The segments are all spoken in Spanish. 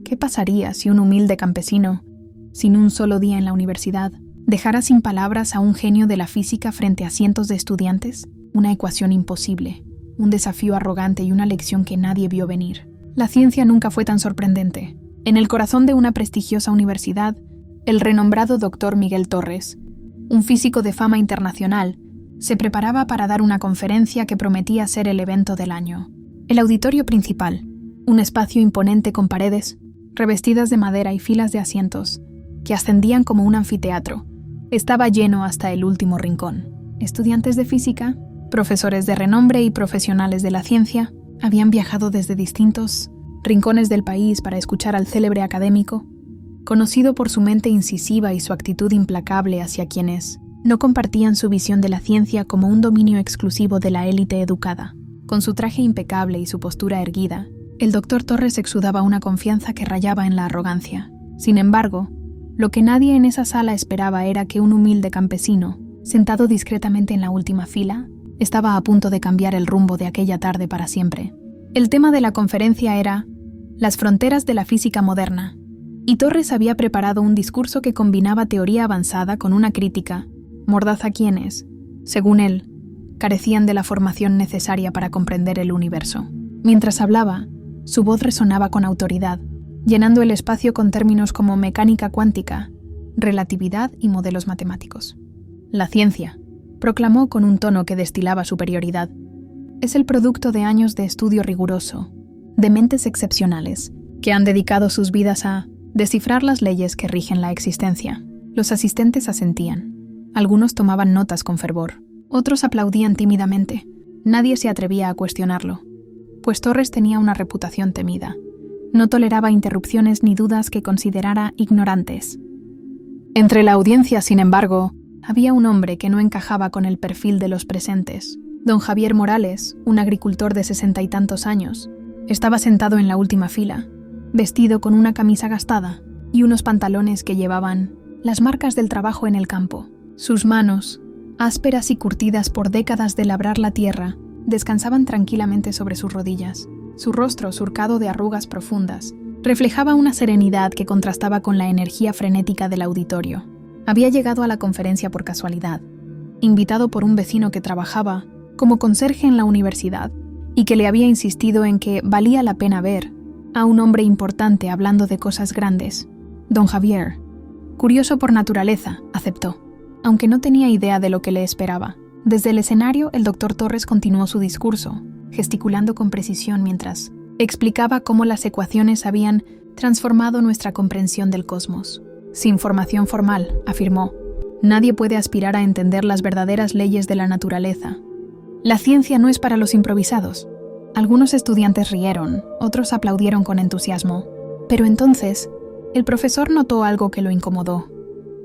¿Qué pasaría si un humilde campesino, sin un solo día en la universidad, dejara sin palabras a un genio de la física frente a cientos de estudiantes? Una ecuación imposible, un desafío arrogante y una lección que nadie vio venir. La ciencia nunca fue tan sorprendente. En el corazón de una prestigiosa universidad, el renombrado Dr. Miguel Torres, un físico de fama internacional, se preparaba para dar una conferencia que prometía ser el evento del año. El auditorio principal, un espacio imponente con paredes, revestidas de madera y filas de asientos, que ascendían como un anfiteatro, estaba lleno hasta el último rincón. Estudiantes de física, profesores de renombre y profesionales de la ciencia habían viajado desde distintos rincones del país para escuchar al célebre académico, conocido por su mente incisiva y su actitud implacable hacia quienes no compartían su visión de la ciencia como un dominio exclusivo de la élite educada. Con su traje impecable y su postura erguida, el Dr. Torres exudaba una confianza que rayaba en la arrogancia. Sin embargo, lo que nadie en esa sala esperaba era que un humilde campesino, sentado discretamente en la última fila, estaba a punto de cambiar el rumbo de aquella tarde para siempre. El tema de la conferencia era las fronteras de la física moderna, y Torres había preparado un discurso que combinaba teoría avanzada con una crítica, mordaz a quienes, según él, carecían de la formación necesaria para comprender el universo. Mientras hablaba, su voz resonaba con autoridad, llenando el espacio con términos como mecánica cuántica, relatividad y modelos matemáticos. La ciencia, proclamó con un tono que destilaba superioridad, es el producto de años de estudio riguroso, de mentes excepcionales, que han dedicado sus vidas a descifrar las leyes que rigen la existencia. Los asistentes asentían. Algunos tomaban notas con fervor. Otros aplaudían tímidamente. Nadie se atrevía a cuestionarlo, pues Torres tenía una reputación temida. No toleraba interrupciones ni dudas que considerara ignorantes. Entre la audiencia, sin embargo, había un hombre que no encajaba con el perfil de los presentes. Don Javier Morales, un agricultor de 60 y tantos años, estaba sentado en la última fila, vestido con una camisa gastada y unos pantalones que llevaban las marcas del trabajo en el campo. Sus manos, ásperas y curtidas por décadas de labrar la tierra, descansaban tranquilamente sobre sus rodillas. Su rostro, surcado de arrugas profundas, reflejaba una serenidad que contrastaba con la energía frenética del auditorio. Había llegado a la conferencia por casualidad, invitado por un vecino que trabajaba como conserje en la universidad y que le había insistido en que valía la pena ver a un hombre importante hablando de cosas grandes. Don Javier, curioso por naturaleza, aceptó, aunque no tenía idea de lo que le esperaba. Desde el escenario, el Dr. Torres continuó su discurso, gesticulando con precisión mientras explicaba cómo las ecuaciones habían transformado nuestra comprensión del cosmos. Sin formación formal, afirmó, nadie puede aspirar a entender las verdaderas leyes de la naturaleza. La ciencia no es para los improvisados. Algunos estudiantes rieron, otros aplaudieron con entusiasmo. Pero entonces, el profesor notó algo que lo incomodó.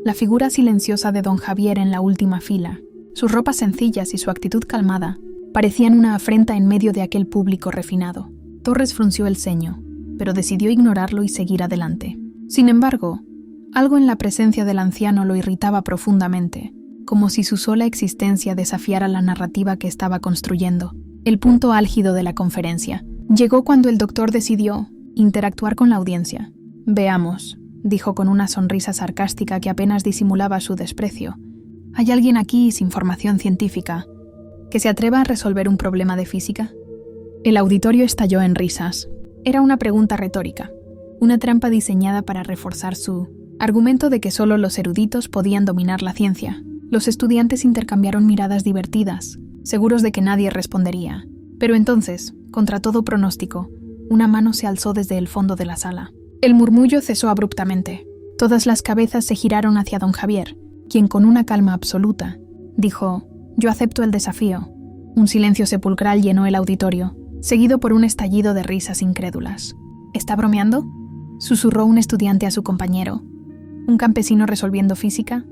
La figura silenciosa de don Javier en la última fila, sus ropas sencillas y su actitud calmada, parecían una afrenta en medio de aquel público refinado. Torres frunció el ceño, pero decidió ignorarlo y seguir adelante. Sin embargo, algo en la presencia del anciano lo irritaba profundamente, como si su sola existencia desafiara la narrativa que estaba construyendo. El punto álgido de la conferencia llegó cuando el doctor decidió interactuar con la audiencia. «Veamos», dijo con una sonrisa sarcástica que apenas disimulaba su desprecio. «¿Hay alguien aquí sin formación científica que se atreva a resolver un problema de física?» El auditorio estalló en risas. Era una pregunta retórica, una trampa diseñada para reforzar su argumento de que solo los eruditos podían dominar la ciencia. Los estudiantes intercambiaron miradas divertidas, seguros de que nadie respondería. Pero entonces, contra todo pronóstico, una mano se alzó desde el fondo de la sala. El murmullo cesó abruptamente. Todas las cabezas se giraron hacia don Javier, quien con una calma absoluta dijo: «Yo acepto el desafío». Un silencio sepulcral llenó el auditorio, seguido por un estallido de risas incrédulas. «¿Está bromeando?», susurró un estudiante a su compañero. «¿Un campesino resolviendo física?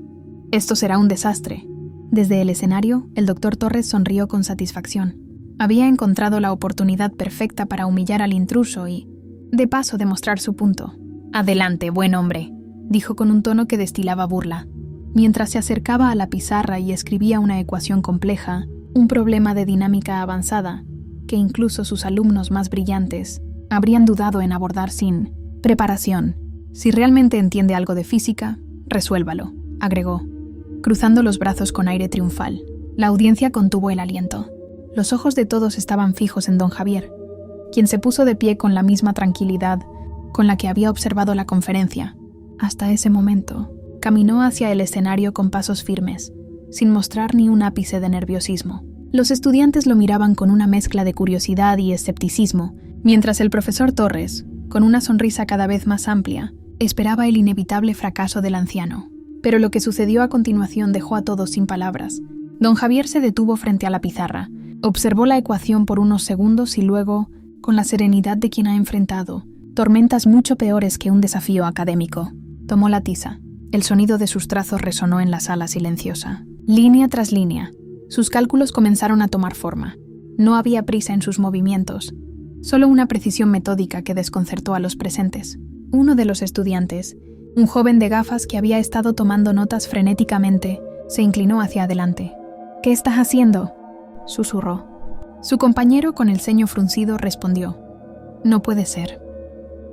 Esto será un desastre». Desde el escenario, el Dr. Torres sonrió con satisfacción. Había encontrado la oportunidad perfecta para humillar al intruso y, de paso, demostrar su punto. «Adelante, buen hombre», dijo con un tono que destilaba burla. Mientras se acercaba a la pizarra y escribía una ecuación compleja, un problema de dinámica avanzada, que incluso sus alumnos más brillantes habrían dudado en abordar sin Preparación. Si realmente entiende algo de física, resuélvalo, agregó, cruzando los brazos con aire triunfal. La audiencia contuvo el aliento. Los ojos de todos estaban fijos en don Javier, quien se puso de pie con la misma tranquilidad con la que había observado la conferencia. Hasta ese momento, caminó hacia el escenario con pasos firmes, sin mostrar ni un ápice de nerviosismo. Los estudiantes lo miraban con una mezcla de curiosidad y escepticismo, mientras el profesor Torres, con una sonrisa cada vez más amplia, esperaba el inevitable fracaso del anciano. Pero lo que sucedió a continuación dejó a todos sin palabras. Don Javier se detuvo frente a la pizarra, observó la ecuación por unos segundos y luego, con la serenidad de quien ha enfrentado tormentas mucho peores que un desafío académico, tomó la tiza. El sonido de sus trazos resonó en la sala silenciosa. Línea tras línea, sus cálculos comenzaron a tomar forma. No había prisa en sus movimientos, solo una precisión metódica que desconcertó a los presentes. Uno de los estudiantes, un joven de gafas que había estado tomando notas frenéticamente, se inclinó hacia adelante. «¿Qué estás haciendo?», susurró. Su compañero, con el ceño fruncido, respondió: «No puede ser».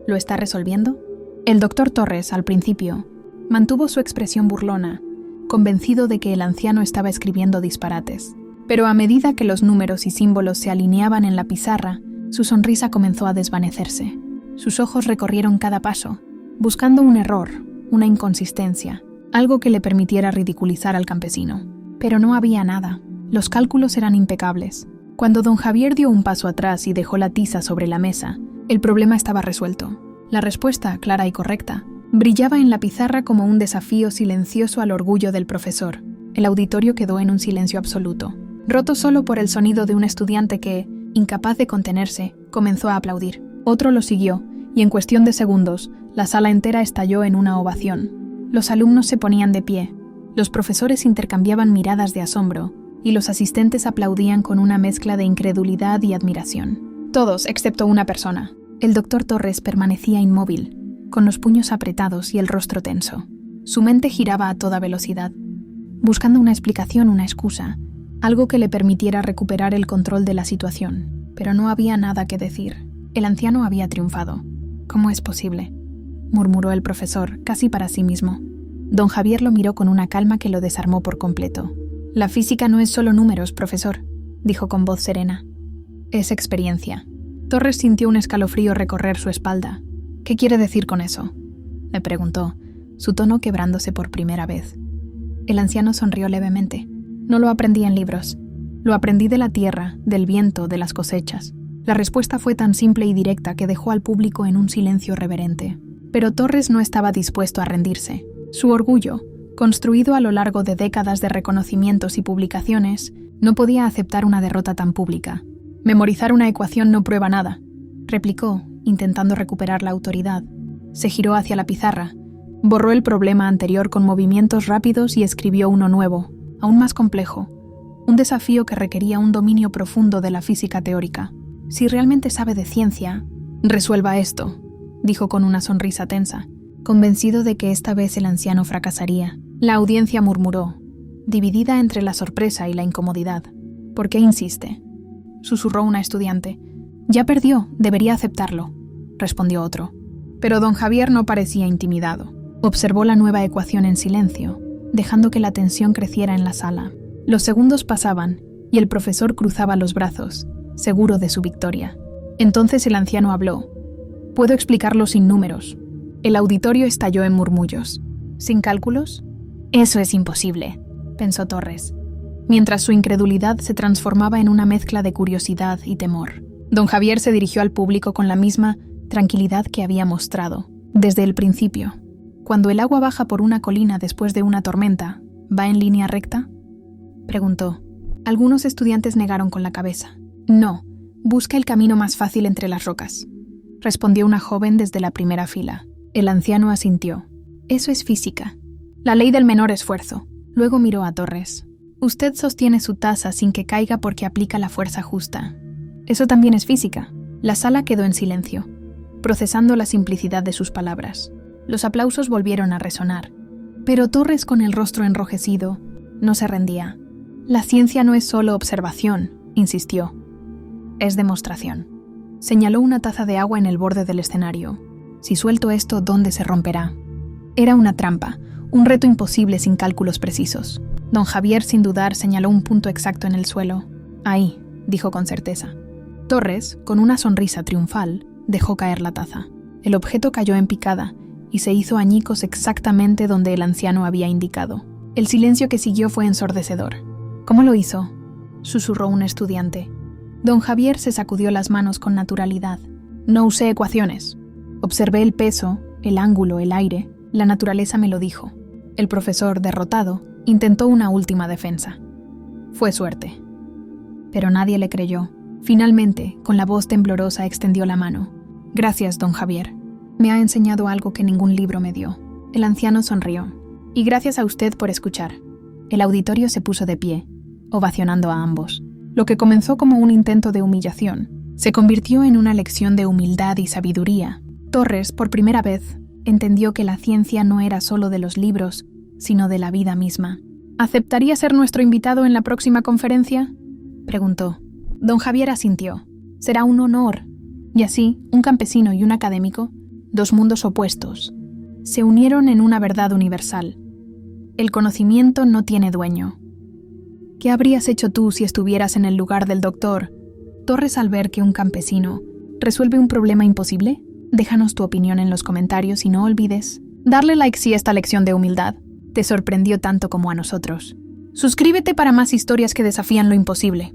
«¿Lo está resolviendo?». El doctor Torres, al principio, mantuvo su expresión burlona, convencido de que el anciano estaba escribiendo disparates. Pero a medida que los números y símbolos se alineaban en la pizarra, su sonrisa comenzó a desvanecerse. Sus ojos recorrieron cada paso, buscando un error, una inconsistencia, algo que le permitiera ridiculizar al campesino. Pero no había nada. Los cálculos eran impecables. Cuando don Javier dio un paso atrás y dejó la tiza sobre la mesa, el problema estaba resuelto. La respuesta, clara y correcta, brillaba en la pizarra como un desafío silencioso al orgullo del profesor. El auditorio quedó en un silencio absoluto, roto solo por el sonido de un estudiante que, incapaz de contenerse, comenzó a aplaudir. Otro lo siguió, y en cuestión de segundos, la sala entera estalló en una ovación. Los alumnos se ponían de pie, los profesores intercambiaban miradas de asombro, y los asistentes aplaudían con una mezcla de incredulidad y admiración. Todos, excepto una persona. El doctor Torres permanecía inmóvil, con los puños apretados y el rostro tenso. Su mente giraba a toda velocidad, buscando una explicación, una excusa, algo que le permitiera recuperar el control de la situación. Pero no había nada que decir. El anciano había triunfado. «¿Cómo es posible?», murmuró el profesor, casi para sí mismo. Don Javier lo miró con una calma que lo desarmó por completo. «La física no es solo números, profesor», dijo con voz serena. «Es experiencia». Torres sintió un escalofrío recorrer su espalda. «¿Qué quiere decir con eso?», le preguntó, su tono quebrándose por primera vez. El anciano sonrió levemente. «No lo aprendí en libros. Lo aprendí de la tierra, del viento, de las cosechas». La respuesta fue tan simple y directa que dejó al público en un silencio reverente. Pero Torres no estaba dispuesto a rendirse. Su orgullo, construido a lo largo de décadas de reconocimientos y publicaciones, no podía aceptar una derrota tan pública. «Memorizar una ecuación no prueba nada», replicó, intentando recuperar la autoridad. Se giró hacia la pizarra, borró el problema anterior con movimientos rápidos y escribió uno nuevo, aún más complejo, un desafío que requería un dominio profundo de la física teórica. «Si realmente sabe de ciencia, resuelva esto», dijo con una sonrisa tensa, convencido de que esta vez el anciano fracasaría. La audiencia murmuró, dividida entre la sorpresa y la incomodidad. «¿Por qué insiste?», susurró una estudiante. «Ya perdió, debería aceptarlo», respondió otro. Pero don Javier no parecía intimidado. Observó la nueva ecuación en silencio, dejando que la tensión creciera en la sala. Los segundos pasaban y el profesor cruzaba los brazos, seguro de su victoria. Entonces el anciano habló. «Puedo explicarlo sin números». El auditorio estalló en murmullos. «¿Sin cálculos?». «Eso es imposible», pensó Torres, mientras su incredulidad se transformaba en una mezcla de curiosidad y temor. Don Javier se dirigió al público con la misma tranquilidad que había mostrado desde el principio. «Cuando el agua baja por una colina después de una tormenta, ¿va en línea recta?», preguntó. Algunos estudiantes negaron con la cabeza. «No, busca el camino más fácil entre las rocas», respondió una joven desde la primera fila. El anciano asintió. «Eso es física. La ley del menor esfuerzo». Luego miró a Torres. «Usted sostiene su taza sin que caiga porque aplica la fuerza justa. Eso también es física». La sala quedó en silencio, procesando la simplicidad de sus palabras. Los aplausos volvieron a resonar. Pero Torres, con el rostro enrojecido, no se rendía. «La ciencia no es solo observación», insistió. «Es demostración». Señaló una taza de agua en el borde del escenario. Si suelto esto, ¿dónde se romperá? Era una trampa, un reto imposible sin cálculos precisos. Don Javier, sin dudar, señaló un punto exacto en el suelo. Ahí, dijo con certeza. Torres, con una sonrisa triunfal, dejó caer la taza. El objeto cayó en picada y se hizo añicos exactamente donde el anciano había indicado. El silencio que siguió fue ensordecedor. ¿Cómo lo hizo?, susurró un estudiante. Don Javier se sacudió las manos con naturalidad. No usé ecuaciones. Observé el peso, el ángulo, el aire. La naturaleza me lo dijo. El profesor, derrotado, intentó una última defensa. Fue suerte. Pero nadie le creyó. Finalmente, con la voz temblorosa, extendió la mano. Gracias, don Javier. Me ha enseñado algo que ningún libro me dio. El anciano sonrió. Y gracias a usted por escuchar. El auditorio se puso de pie, ovacionando a ambos. Lo que comenzó como un intento de humillación se convirtió en una lección de humildad y sabiduría. Torres, por primera vez, entendió que la ciencia no era solo de los libros, sino de la vida misma. ¿Aceptaría ser nuestro invitado en la próxima conferencia?, preguntó. Don Javier asintió. Será un honor. Y así, un campesino y un académico, dos mundos opuestos, se unieron en una verdad universal. El conocimiento no tiene dueño. ¿Qué habrías hecho tú si estuvieras en el lugar del doctor Torres al ver que un campesino resuelve un problema imposible? Déjanos tu opinión en los comentarios y no olvides darle like si esta lección de humildad te sorprendió tanto como a nosotros. Suscríbete para más historias que desafían lo imposible.